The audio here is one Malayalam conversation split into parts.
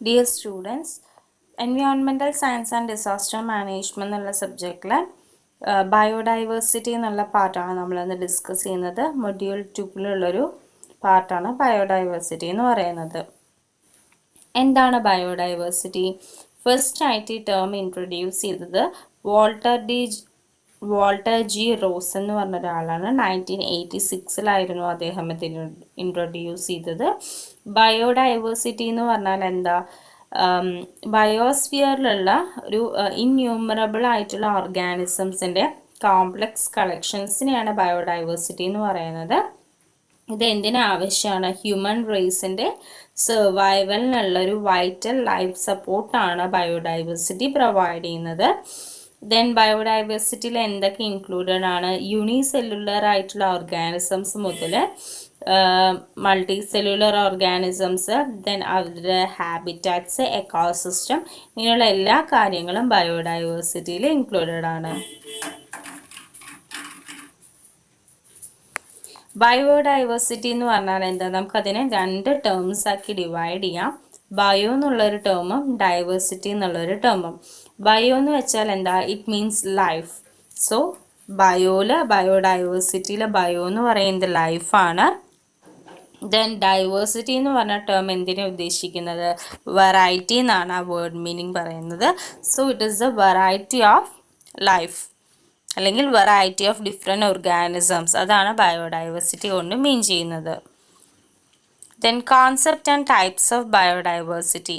Dear students, Environmental Science and Disaster Management എന്നുള്ള സബ്ജക്റ്റിലെ ബയോഡൈവേഴ്സിറ്റി എന്നുള്ള പാർട്ടാണ് നമ്മളിന്ന് ഡിസ്കസ് ചെയ്യുന്നത്. മൊഡ്യൂൾ 2-ലുള്ളൊരു പാർട്ടാണ് ബയോഡൈവേഴ്സിറ്റി എന്ന് പറയുന്നത്. എന്താണ് ബയോഡൈവേഴ്സിറ്റി? ഫസ്റ്റ് ആയിട്ട് ഈ ടേം ഇൻട്രൊഡ്യൂസ് ചെയ്തത് വാൾട്ടർ ജി റോസ് എന്ന് പറഞ്ഞ ഒരാളാണ്. 1986 അദ്ദേഹം ഇതിന് ഇൻട്രൊഡ്യൂസ് ചെയ്തത്. ബയോഡൈവേഴ്സിറ്റി എന്ന് പറഞ്ഞാൽ എന്താ? ബയോസ്ഫിയറിലുള്ള ഒരു ഇൻന്യൂമറബിൾ ആയിട്ടുള്ള ഓർഗാനിസംസിൻ്റെ കോംപ്ലക്സ് കളക്ഷൻസിനെയാണ് ബയോഡൈവേഴ്സിറ്റി എന്ന് പറയുന്നത്. ഇത് എന്തിനാവശ്യമാണ്? ഹ്യൂമൻ റേസിൻ്റെ സർവൈവലിനുള്ളൊരു വൈറ്റൽ ലൈഫ് സപ്പോർട്ടാണ് ബയോഡൈവേഴ്സിറ്റി പ്രൊവൈഡ് ചെയ്യുന്നത്. ദെൻ ബയോഡൈവേഴ്സിറ്റിയിൽ എന്തൊക്കെ ഇൻക്ലൂഡഡ് ആണ്? യൂണിസെല്ലുലർ ആയിട്ടുള്ള ഓർഗാനിസംസ് മുതൽ മൾട്ടി സെല്ലുലർ ഓർഗാനിസംസ്, ദെൻ അവരുടെ ഹാബിറ്റാറ്റ്സ്, എക്കോസിസ്റ്റം, ഇങ്ങനെയുള്ള എല്ലാ കാര്യങ്ങളും ബയോഡൈവേഴ്സിറ്റിയിൽ ഇൻക്ലൂഡഡ് ആണ്. ബയോഡൈവേഴ്സിറ്റി എന്ന് പറഞ്ഞാൽ എന്താ? നമുക്കതിനെ 2 ടേംസ് ആക്കി ഡിവൈഡ് ചെയ്യാം. ബയോ എന്നുള്ളൊരു ടേമും ഡൈവേഴ്സിറ്റി എന്നുള്ളൊരു ടേമും. ബയോ എന്ന് വെച്ചാൽ എന്താ? It means life. സോ ബയോഡൈവേഴ്സിറ്റിയിലെ ബയോ എന്ന് പറയുന്നത് ലൈഫാണ്. ദെൻ ഡൈവേഴ്സിറ്റി എന്ന് പറഞ്ഞ ടേം എന്തിനാണ് ഉദ്ദേശിക്കുന്നത്? വെറൈറ്റി എന്നാണ് ആ വേർഡ് മീനിങ് പറയുന്നത്. So it is the variety of life അല്ലെങ്കിൽ വെറൈറ്റി ഓഫ് ഡിഫറെൻറ്റ് ഓർഗാനിസംസ്. അതാണ് ബയോഡൈവേഴ്സിറ്റി കൊണ്ട് മീൻ ചെയ്യുന്നത്. Then concept and types of biodiversity.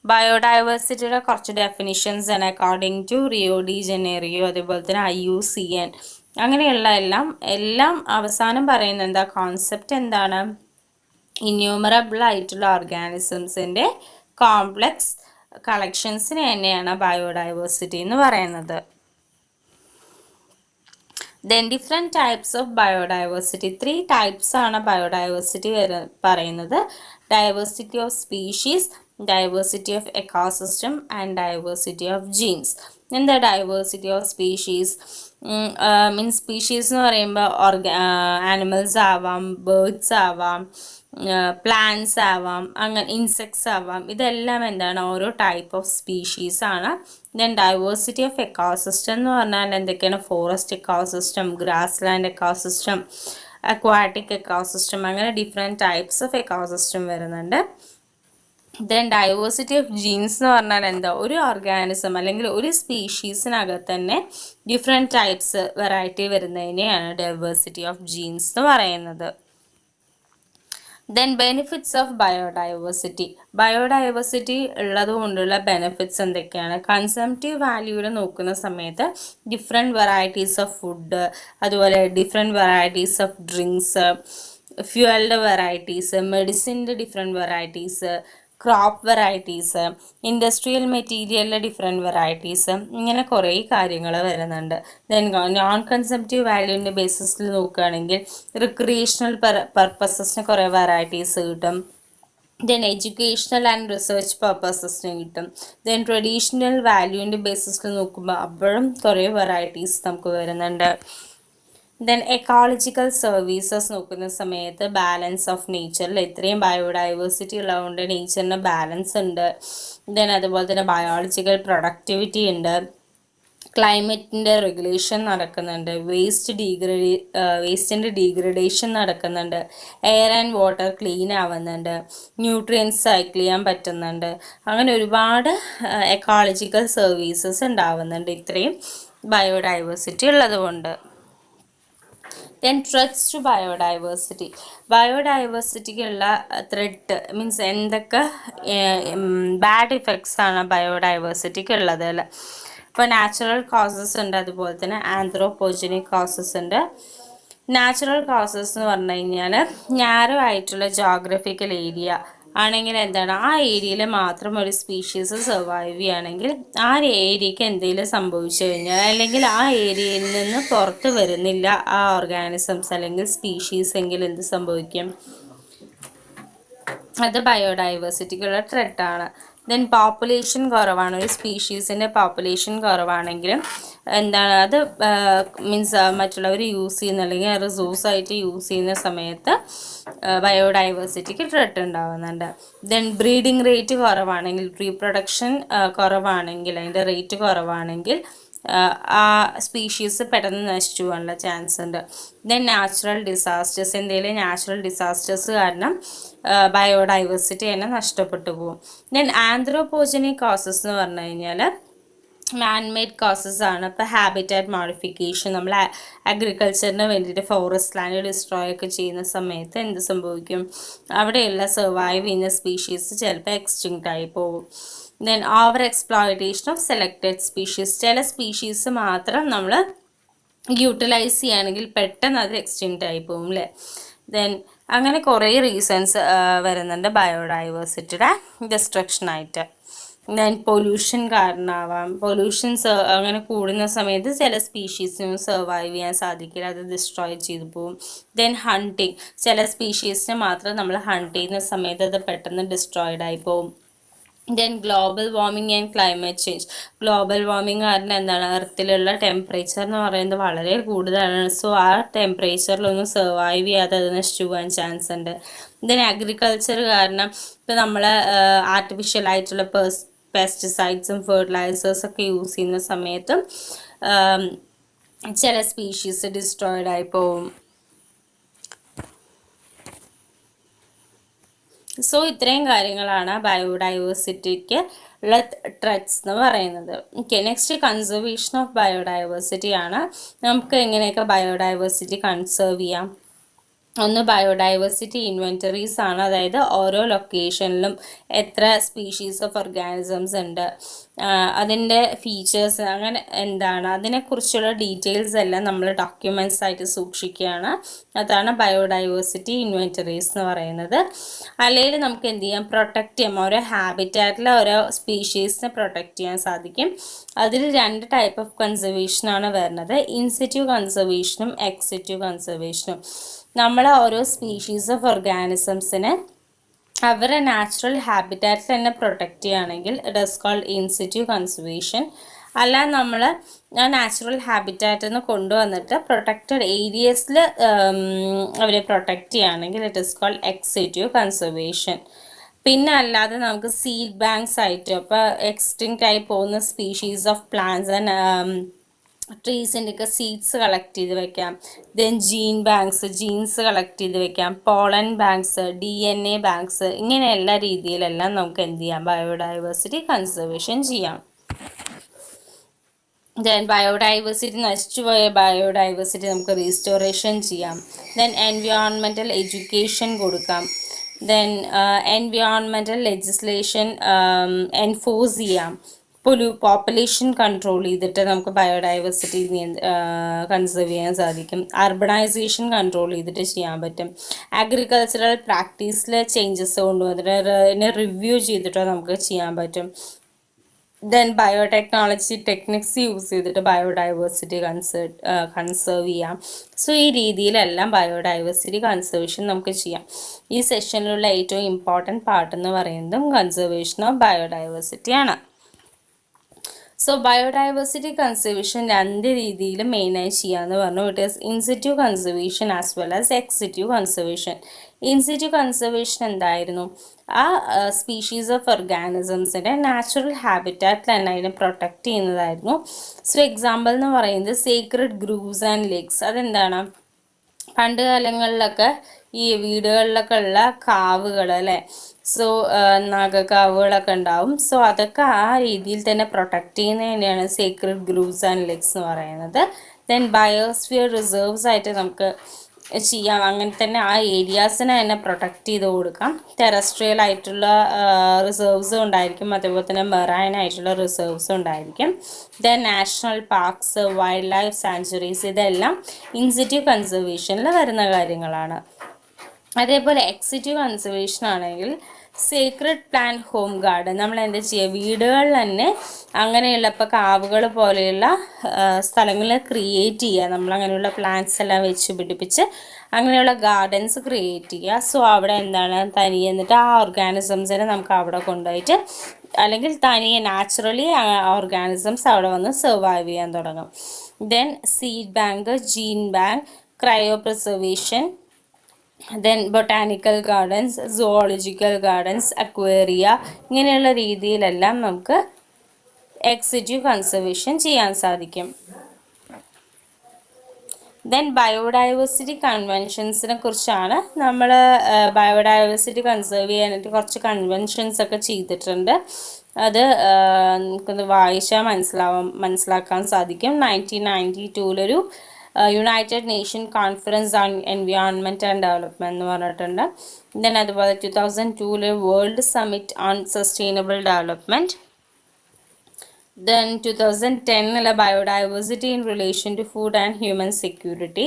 ബയോഡൈവേഴ്സിറ്റിയുടെ കുറച്ച് ഡെഫിനിഷൻസ് ആണ് according to Rio de Janeiro, അതുപോലെ തന്നെ IUCN. അങ്ങനെയുള്ള എല്ലാം അവസാനം പറയുന്നത് എന്താ? കോൺസെപ്റ്റ് എന്താണ്? ഇന്യൂമറബിൾ ആയിട്ടുള്ള ഓർഗാനിസംസിൻ്റെ കോംപ്ലക്സ് കളക്ഷൻസിന് തന്നെയാണ് ബയോഡൈവേഴ്സിറ്റി എന്ന് പറയുന്നത്. Then different types of biodiversity. 3 types ആണ് ബയോഡൈവേഴ്സിറ്റി പറയുന്നത്. Diversity of species, diversity of ecosystem and diversity of genes. എന്താ diversity of species? Means species എന്ന് പറയുമ്പോൾ ആനിമൽസ് ആവാം, ബേർഡ്സ് ആവാം, പ്ലാന്റ്സ് ആവാം, അങ്ങനെ ഇൻസെക്ട്സ് ആവാം. ഇതെല്ലാം എന്താണ്? ഓരോ ടൈപ്പ് ഓഫ് സ്പീഷീസ് ആണ്. ദെൻ ഡൈവേഴ്സിറ്റി ഓഫ് എക്കോസിസ്റ്റം എന്ന് പറഞ്ഞാൽ എന്തൊക്കെയാണ്? Forest ecosystem, grass land ecosystem, aquatic ecosystem, അങ്ങനെ ഡിഫറെൻറ്റ് ടൈപ്സ് ഓഫ് എക്കോസിസ്റ്റം വരുന്നുണ്ട്. ദെൻ ഡൈവേഴ്സിറ്റി ഓഫ് ജീൻസ് എന്ന് പറഞ്ഞാൽ എന്താ? ഒരു ഓർഗാനിസം അല്ലെങ്കിൽ ഒരു സ്പീഷീസിനകത്ത് തന്നെ ഡിഫറെൻറ്റ് ടൈപ്സ് വെറൈറ്റി വരുന്നതിനെയാണ് ഡൈവേഴ്സിറ്റി ഓഫ് ജീൻസ് എന്ന് പറയുന്നത്. Then benefits of biodiversity. Biodiversity ഉള്ളത് കൊണ്ടുള്ള ബെനിഫിറ്റ്സ് എന്തൊക്കെയാണ്? കൺസംപ്റ്റീവ് വാല്യൂവിൽ നോക്കുന്ന സമയത്ത് ഡിഫറെൻറ്റ് വെറൈറ്റീസ് ഓഫ് ഫുഡ്, അതുപോലെ ഡിഫറെൻറ്റ് വെറൈറ്റീസ് ഓഫ് ഡ്രിങ്ക്സ്, ഫ്യൂവലിൻ്റെ വെറൈറ്റീസ്, മെഡിസിൻ്റെ different varieties, crop varieties, industrial മെറ്റീരിയലിലെ ഡിഫറെൻറ്റ് വെറൈറ്റീസ്, ഇങ്ങനെ കുറേ കാര്യങ്ങൾ വരുന്നുണ്ട്. ദെൻ നോൺ കൺസംപ്റ്റീവ് വാല്യൂവിൻ്റെ ബേസിസിൽ നോക്കുകയാണെങ്കിൽ റിക്രിയേഷണൽ പർപ്പസസിന് കുറേ വെറൈറ്റീസ് കിട്ടും. ദെൻ എഡ്യൂക്കേഷണൽ ആൻഡ് റിസർച്ച് പർപ്പസസിന് കിട്ടും. ദെൻ ട്രഡീഷണൽ വാല്യൂവിൻ്റെ ബേസിസിൽ നോക്കുമ്പോൾ അപ്പോഴും കുറേ വെറൈറ്റീസ് നമുക്ക് വരുന്നുണ്ട്. ദെൻ എക്കോളജിക്കൽ സർവീസസ് നോക്കുന്ന സമയത്ത് ബാലൻസ് ഓഫ് നേച്ചറിൽ ഇത്രയും ബയോഡൈവേഴ്സിറ്റി ഉള്ളതുകൊണ്ട് നേച്ചറിന് ബാലൻസ് ഉണ്ട്. ദെൻ അതുപോലെ തന്നെ ബയോളജിക്കൽ പ്രൊഡക്ടിവിറ്റി ഉണ്ട്. ക്ലൈമറ്റിൻ്റെ റെഗുലേഷൻ നടക്കുന്നുണ്ട്. വേസ്റ്റിൻ്റെ ഡീഗ്രഡേഷൻ നടക്കുന്നുണ്ട്. എയർ ആൻഡ് വാട്ടർ ക്ലീൻ ആവുന്നുണ്ട്. ന്യൂട്രിയൻസ് സൈക്കിൾ ചെയ്യാൻ പറ്റുന്നുണ്ട്. അങ്ങനെ ഒരുപാട് എക്കോളജിക്കൽ സർവീസസ് ഉണ്ടാവുന്നുണ്ട് ഇത്രയും ബയോഡൈവേഴ്സിറ്റി ഉള്ളതുകൊണ്ട്. Then threats to biodiversity. ബയോഡൈവേഴ്സിറ്റിക്കുള്ള ത്രെറ്റ് മീൻസ് എന്തൊക്കെ ബാഡ് ഇഫക്ട്സ് ആണ് ബയോഡൈവേഴ്സിറ്റിക്ക് ഉള്ളത് അല്ലേ? ഇപ്പോൾ നാച്ചുറൽ കോസസ് ഉണ്ട്, അതുപോലെ തന്നെ ആന്ത്രോപോജനിക് കോസസ് ഉണ്ട്. നാച്ചുറൽ കോസസ് എന്ന് പറഞ്ഞു കഴിഞ്ഞാൽ നാരോ ആയിട്ടുള്ള ജോഗ്രഫിക്കൽ ഏരിയ ആണെങ്കിൽ എന്താണ്? ആ ഏരിയയിൽ മാത്രം ഒരു സ്പീഷീസ് സർവൈവ് ചെയ്യുകയാണെങ്കിൽ ആ ഏരിയയ്ക്ക് എന്തെങ്കിലും സംഭവിച്ചു കഴിഞ്ഞാൽ, അല്ലെങ്കിൽ ആ ഏരിയയിൽ നിന്ന് പുറത്ത് വരുന്നില്ല ആ ഓർഗാനിസംസ് അല്ലെങ്കിൽ സ്പീഷീസ് എങ്കിൽ എന്ത് സംഭവിക്കും? അത് ബയോഡൈവേഴ്സിറ്റിക്കുള്ള ത്രെറ്റാണ്. ദെൻ പോപ്പുലേഷൻ കുറവാണ്, ഒരു സ്പീഷീസിൻ്റെ പോപ്പുലേഷൻ കുറവാണെങ്കിലും എന്താണ് അത് മീൻസ് മറ്റുള്ളവർ യൂസ് ചെയ്യുന്ന അല്ലെങ്കിൽ റിസോഴ്സ് ആയിട്ട് യൂസ് ചെയ്യുന്ന സമയത്ത് ബയോഡൈവേഴ്സിറ്റിക്ക് ത്രെട്ട് ഉണ്ടാവുന്നുണ്ട്. ദെൻ ബ്രീഡിങ് റേറ്റ് കുറവാണെങ്കിൽ, റീപ്രൊഡക്ഷൻ കുറവാണെങ്കിൽ, അതിൻ്റെ റേറ്റ് കുറവാണെങ്കിൽ ആ സ്പീഷീസ് പെട്ടെന്ന് നശിച്ചു പോകാനുള്ള ചാൻസ് ഉണ്ട്. ദെൻ നാച്ചുറൽ ഡിസാസ്റ്റേഴ്സ്, എന്തെങ്കിലും നാച്ചുറൽ ഡിസാസ്റ്റേഴ്സ് കാരണം ബയോഡൈവേഴ്സിറ്റി തന്നെ നഷ്ടപ്പെട്ടു പോകും. ദെൻ ആന്ത്രോപോജനിക് കോസസ് എന്ന് പറഞ്ഞു കഴിഞ്ഞാൽ മാൻമെയ്ഡ് കോസസ് ആണ്. ഇപ്പോൾ ഹാബിറ്റാറ്റ് മോഡിഫിക്കേഷൻ, നമ്മൾ അഗ്രികൾച്ചറിന് വേണ്ടിയിട്ട് ഫോറസ്റ്റ് ലാൻഡ് ഡിസ്ട്രോയ് ഒക്കെ ചെയ്യുന്ന സമയത്ത് എന്ത് സംഭവിക്കും, അവിടെയുള്ള സർവൈവ് ചെയ്യുന്ന സ്പീഷീസ് ചിലപ്പോൾ എക്സ്റ്റിങ്ക്റ്റ് ആയി പോകും. Then over exploitation of selected species, ചില സ്പീഷീസ് മാത്രം നമ്മൾ യൂട്ടിലൈസ് ചെയ്യുകയാണെങ്കിൽ പെട്ടെന്ന് അത് എക്സ്റ്റിങ്ക്റ്റ് ആയി പോകും അല്ലേ. ദെൻ അങ്ങനെ കുറേ റീസൺസ് വരുന്നുണ്ട് ബയോഡൈവേഴ്സിറ്റിയുടെ ഡിസ്ട്രക്ഷനായിട്ട്. ദെൻ പൊല്യൂഷൻ കാരണമാവാം, പൊല്യൂഷൻസ് അങ്ങനെ കൂടുന്ന സമയത്ത് ചില സ്പീഷീസിനും സർവൈവ് ചെയ്യാൻ സാധിക്കില്ല, അത് ഡിസ്ട്രോയ് ചെയ്തു പോകും. ദെൻ ഹണ്ടിങ്, ചില സ്പീഷീസിനെ മാത്രം നമ്മൾ ഹണ്ട് ചെയ്യുന്ന സമയത്ത് അത് പെട്ടെന്ന് ഡിസ്ട്രോയിഡ് ആയി പോകും. Then global warming and climate change, global warming കാരണം എന്താണ്, എർത്തിലുള്ള ടെമ്പറേച്ചർ എന്ന് പറയുന്നത് വളരെ കൂടുതലാണ്. സോ ആ ടെമ്പറേച്ചറിലൊന്നും സർവൈവ് ചെയ്യാതെ അത് നശിച്ചു പോകാൻ ചാൻസ് ഉണ്ട്. ദെൻ അഗ്രികൾച്ചർ കാരണം ഇപ്പോൾ നമ്മൾ ആർട്ടിഫിഷ്യൽ ആയിട്ടുള്ള പെസ്റ്റിസൈഡ്സും ഫെർട്ടിലൈസേഴ്സൊക്കെ യൂസ് ചെയ്യുന്ന സമയത്തും ചില സ്പീഷീസ് ഡിസ്ട്രോയിഡ് ആയി പോവും. സോ ഇത്രയും കാര്യങ്ങളാണ് ബയോഡൈവേഴ്സിറ്റിക്ക് ഉള്ള ത്രെറ്റ്സ് എന്ന് പറയുന്നത്. Okay, next conservation of biodiversity ആണ്. നമുക്ക് എങ്ങനെയൊക്കെ ബയോഡൈവേഴ്സിറ്റി കൺസേർവ് ചെയ്യാം? ഒന്ന് ബയോഡൈവേഴ്സിറ്റി ഇൻവെൻറ്ററീസ് ആണ്, അതായത് ഓരോ ലൊക്കേഷനിലും എത്ര സ്പീഷീസ് ഓഫ് ഓർഗാനിസംസ് ഉണ്ട്, അതിൻ്റെ ഫീച്ചേഴ്സ് അങ്ങനെ എന്താണ്, അതിനെക്കുറിച്ചുള്ള ഡീറ്റെയിൽസ് എല്ലാം നമ്മൾ ഡോക്യുമെൻറ്റ്സ് ആയിട്ട് സൂക്ഷിക്കുകയാണ്. അതാണ് ബയോഡൈവേഴ്സിറ്റി ഇൻവെൻറ്ററീസ് എന്ന് പറയുന്നത്. അല്ലെങ്കിൽ നമുക്ക് എന്ത് ചെയ്യാം, പ്രൊട്ടക്റ്റ് ചെയ്യാം, ഓരോ ഹാബിറ്റാറ്റിലെ ഓരോ സ്പീഷീസിനെ പ്രൊട്ടക്റ്റ് ചെയ്യാൻ സാധിക്കും. അതിൽ 2 ടൈപ്പ് ഓഫ് കൺസർവേഷനാണ് വരുന്നത്, ഇൻസിറ്റീവ് കൺസർവേഷനും എക്സിറ്റീവ് കൺസർവേഷനും. നമ്മൾ ഓരോ സ്പീഷീസ് ഓഫ് ഓർഗാനിസംസിനെ അവരുടെ നാച്ചുറൽ ഹാബിറ്റാറ്റിൽ തന്നെ പ്രൊട്ടക്റ്റ് ചെയ്യുകയാണെങ്കിൽ ഇറ്റ് ഈസ് കോൾഡ് ഇൻസിറ്റീവ് കൺസർവേഷൻ. അല്ല നമ്മൾ നാച്ചുറൽ ഹാബിറ്റാറ്റിൽ നിന്ന് കൊണ്ടുവന്നിട്ട് പ്രൊട്ടക്റ്റഡ് ഏരിയസിൽ അവരെ പ്രൊട്ടക്റ്റ് ചെയ്യുകയാണെങ്കിൽ ഇറ്റ് ഈസ് കോൾഡ് എക്സിറ്റീവ് കൺസർവേഷൻ. പിന്നെ അല്ലാതെ നമുക്ക് സീഡ് ബാങ്ക്സ് ആയിട്ട്, ഇപ്പോൾ എക്സ്റ്റിങ്ക്റ്റ് ആയി പോകുന്ന സ്പീഷീസ് ഓഫ് പ്ലാന്റ്സ് ആൻഡ് ട്രീസിൻ്റെയൊക്കെ സീഡ്സ് കളക്ട് ചെയ്ത് വെക്കാം. Then gene banks, genes collect ചെയ്ത് വെക്കാം. പോളൻ ബാങ്ക്സ്, DNA ബാങ്ക്സ്, ഇങ്ങനെ എല്ലാ രീതിയിലെല്ലാം നമുക്ക് എന്ത് ചെയ്യാം, ബയോഡൈവേഴ്സിറ്റി കൺസർവേഷൻ ചെയ്യാം. ദെൻ ബയോഡൈവേഴ്സിറ്റി, നശിച്ചുപോയ ബയോഡൈവേഴ്സിറ്റി നമുക്ക് റീസ്റ്റോറേഷൻ ചെയ്യാം. ദെൻ എൻവയോൺമെൻറ്റൽ എഡ്യൂക്കേഷൻ കൊടുക്കാം. ദെൻ എൻവയോൺമെൻറ്റൽ ലെജിസ്ലേഷൻ എൻഫോഴ്സ് ചെയ്യാം. പോപ്പുലേഷൻ കൺട്രോൾ ചെയ്തിട്ട് നമുക്ക് ബയോഡൈവേഴ്സിറ്റി കൺസേർവ് ചെയ്യാൻ സാധിക്കും. അർബണൈസേഷൻ കൺട്രോൾ ചെയ്തിട്ട് ചെയ്യാൻ പറ്റും. അഗ്രികൾച്ചറൽ പ്രാക്ടീസിൽ ചേഞ്ചസ് കൊണ്ടുവന്നിട്ട് റിവ്യൂ ചെയ്തിട്ട് നമുക്ക് ചെയ്യാൻ പറ്റും. ദെൻ ബയോടെക്നോളജി ടെക്നിക്സ് യൂസ് ചെയ്തിട്ട് ബയോഡൈവേഴ്സിറ്റി കൺസേർവ് ചെയ്യാം. സോ ഈ രീതിയിലെല്ലാം ബയോഡൈവേഴ്സിറ്റി കൺസർവേഷൻ നമുക്ക് ചെയ്യാം. ഈ സെഷനിലുള്ള ഏറ്റവും ഇമ്പോർട്ടൻറ്റ് പാർട്ട് എന്ന് പറയുന്നതും കൺസർവേഷൻ ഓഫ് ബയോഡൈവേഴ്സിറ്റി ആണ്. സോ ബയോഡൈവേഴ്സിറ്റി കൺസർവേഷൻ 2 രീതിയിൽ മെയിനായി ചെയ്യാമെന്ന് പറഞ്ഞു. It is in situ conservation as well as ex situ conservation. In situ conservation എന്തായിരുന്നു, ആ സ്പീഷീസ് ഓഫ് ഓർഗാനിസംസിൻ്റെ നാച്ചുറൽ ഹാബിറ്റാറ്റിൽ തന്നെ അതിനെ പ്രൊട്ടക്റ്റ് ചെയ്യുന്നതായിരുന്നു. സോ എക്സാമ്പിൾ എന്ന് പറയുന്നത് സീക്രട്ട് ഗ്രൂവ്സ് ആൻഡ് ലേക്സ്. അതെന്താണ്, പണ്ട് കാലങ്ങളിലൊക്കെ ഈ വീടുകളിലൊക്കെ ഉള്ള കാവുകൾ അല്ലേ, സോ നാഗക്കാവുകളൊക്കെ ഉണ്ടാവും. സോ അതൊക്കെ ആ രീതിയിൽ തന്നെ പ്രൊട്ടക്റ്റ് ചെയ്യുന്നത് തന്നെയാണ് സീക്രട്ട് ഗ്രൂവ്സ് ആൻഡ് ലേക്സ് എന്ന് പറയുന്നത്. ദെൻ ബയോസ്ഫിയർ റിസർവ്സ് ആയിട്ട് നമുക്ക് ചെയ്യാം. അങ്ങനെ തന്നെ ആ ഏരിയാസിനെ തന്നെ പ്രൊട്ടക്റ്റ് ചെയ്ത് കൊടുക്കാം. ടെറസ്ട്രിയൽ ആയിട്ടുള്ള റിസർവ്സും ഉണ്ടായിരിക്കും, അതേപോലെ തന്നെ മെറൈൻ ആയിട്ടുള്ള റിസർവ്സും ഉണ്ടായിരിക്കും. Then national parks, wild life sanctuaries, ഇതെല്ലാം ഇൻസിറ്റീവ് കൺസർവേഷനിൽ വരുന്ന കാര്യങ്ങളാണ്. അതേപോലെ എക്സിറ്റീവ് കൺസർവേഷൻ ആണെങ്കിൽ സീക്രട്ട് പ്ലാന്റ് ഹോം ഗാർഡൻ, നമ്മൾ എന്താ ചെയ്യുക, വീടുകളിൽ തന്നെ അങ്ങനെയുള്ള ഇപ്പോൾ കാവുകൾ പോലെയുള്ള സ്ഥലങ്ങൾ ക്രിയേറ്റ് ചെയ്യുക. നമ്മളങ്ങനെയുള്ള പ്ലാന്റ്സ് എല്ലാം വെച്ച് പിടിപ്പിച്ച് അങ്ങനെയുള്ള ഗാർഡൻസ് ക്രിയേറ്റ് ചെയ്യുക. സോ അവിടെ എന്താണ് തനിയെ എന്നിട്ട് ആ ഓർഗാനിസംസിനെ നമുക്ക് അവിടെ കൊണ്ടുപോയിട്ട് അല്ലെങ്കിൽ തനിയെ നാച്ചുറലി ഓർഗാനിസംസ് അവിടെ വന്ന് സർവൈവ് ചെയ്യാൻ തുടങ്ങും. Then seed bank, gene bank, cryopreservation, then botanical gardens, zoological gardens, aquaria, ഇങ്ങനെയുള്ള രീതിയിലെല്ലാം നമുക്ക് എക്സിറ്റു കൺസർവേഷൻ ചെയ്യാൻ സാധിക്കും. ദെൻ ബയോഡൈവേഴ്സിറ്റി കൺവെൻഷൻസിനെ കുറിച്ചാണ് നമ്മൾ ബയോഡൈവേഴ്സിറ്റി കൺസേർവ് ചെയ്യാനായിട്ട് കുറച്ച് കൺവെൻഷൻസ് ഒക്കെ ചെയ്തിട്ടുണ്ട്. അത് നമുക്കൊന്ന് വായിച്ചാൽ മനസ്സിലാക്കാൻ സാധിക്കും. 1992 United nation conference on environment and development എന്ന് പറഞ്ഞിട്ടുണ്ട്. ദെൻ അതുപോലെ 2002 world summit on sustainable development. Then 2010 biodiversity in relation to food and human security.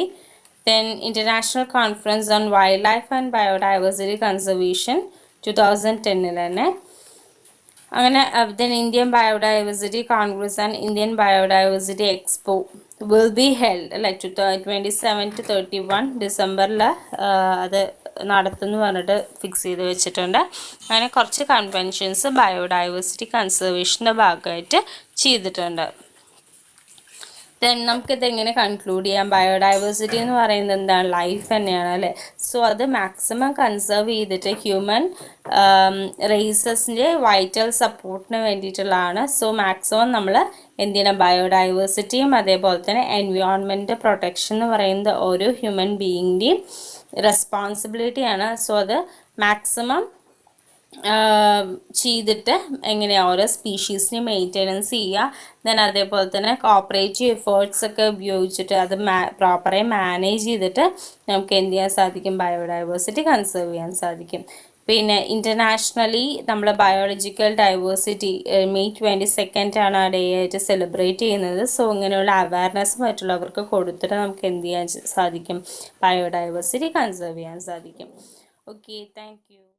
Then International Conference on Wildlife and Biodiversity Conservation 2010 അങ്ങനെ. then Indian Biodiversity Congress and Indian Biodiversity Expo will be held like 27 to 31 ഡിസംബറിൽ അത് നടത്തുന്നു പറഞ്ഞിട്ട് ഫിക്സ് ചെയ്ത് വെച്ചിട്ടുണ്ട്. അങ്ങനെ കുറച്ച് കൺവെൻഷൻസ് ബയോഡൈവേഴ്സിറ്റി കൺസർവേഷൻ്റെ ഭാഗമായിട്ട് ചെയ്തിട്ടുണ്ട്. ദെൻ നമുക്കിതെങ്ങനെ കൺക്ലൂഡ് ചെയ്യാം? ബയോഡൈവേഴ്സിറ്റി എന്ന് പറയുന്നത് എന്താണ്? ലൈഫ് തന്നെയാണ് അല്ലേ? സോ അത് മാക്സിമം കൺസേർവ് ചെയ്തിട്ട് ഹ്യൂമൻ റേസസിൻ്റെ വൈറ്റൽ സപ്പോർട്ടിന് വേണ്ടിയിട്ടുള്ളതാണ്. സോ മാക്സിമം നമ്മൾ എന്ത് ചെയ്യണം? ബയോഡൈവേഴ്സിറ്റിയും അതേപോലെ തന്നെ എൻവയോൺമെൻറ്റ് പ്രൊട്ടക്ഷൻ എന്ന് പറയുന്നത് ഓരോ ഹ്യൂമൻ ബീയിങ്ങിൻ്റെയും റെസ്പോൺസിബിലിറ്റിയാണ്. സോ അത് മാക്സിമം ചെയ്തിട്ട് എങ്ങനെയാണ് ഓരോ സ്പീഷീസിനെ മെയിൻ്റെനൻസ് ചെയ്യുക. ദെൻ അതേപോലെ തന്നെ കോപ്പറേറ്റീവ് എഫേർട്സ് ഒക്കെ ഉപയോഗിച്ചിട്ട് അത് പ്രോപ്പറായി മാനേജ് ചെയ്തിട്ട് നമുക്ക് എന്ത് ചെയ്യാൻ സാധിക്കും? ബയോഡൈവേഴ്സിറ്റി കൺസേർവ് ചെയ്യാൻ സാധിക്കും. പിന്നെ ഇൻ്റർനാഷണലി നമ്മൾ ബയോളജിക്കൽ ഡൈവേഴ്സിറ്റി മെയ് 22 ആണ് ആ ഡേ ആയിട്ട് സെലിബ്രേറ്റ് ചെയ്യുന്നത്. സോ ഇങ്ങനെയുള്ള അവയർനെസ് മറ്റുള്ളവർക്ക് കൊടുത്തിട്ട് നമുക്ക് എന്ത് ചെയ്യാൻ സാധിക്കും? ബയോഡൈവേഴ്സിറ്റി കൺസേർവ് ചെയ്യാൻ സാധിക്കും. Okay, thank you.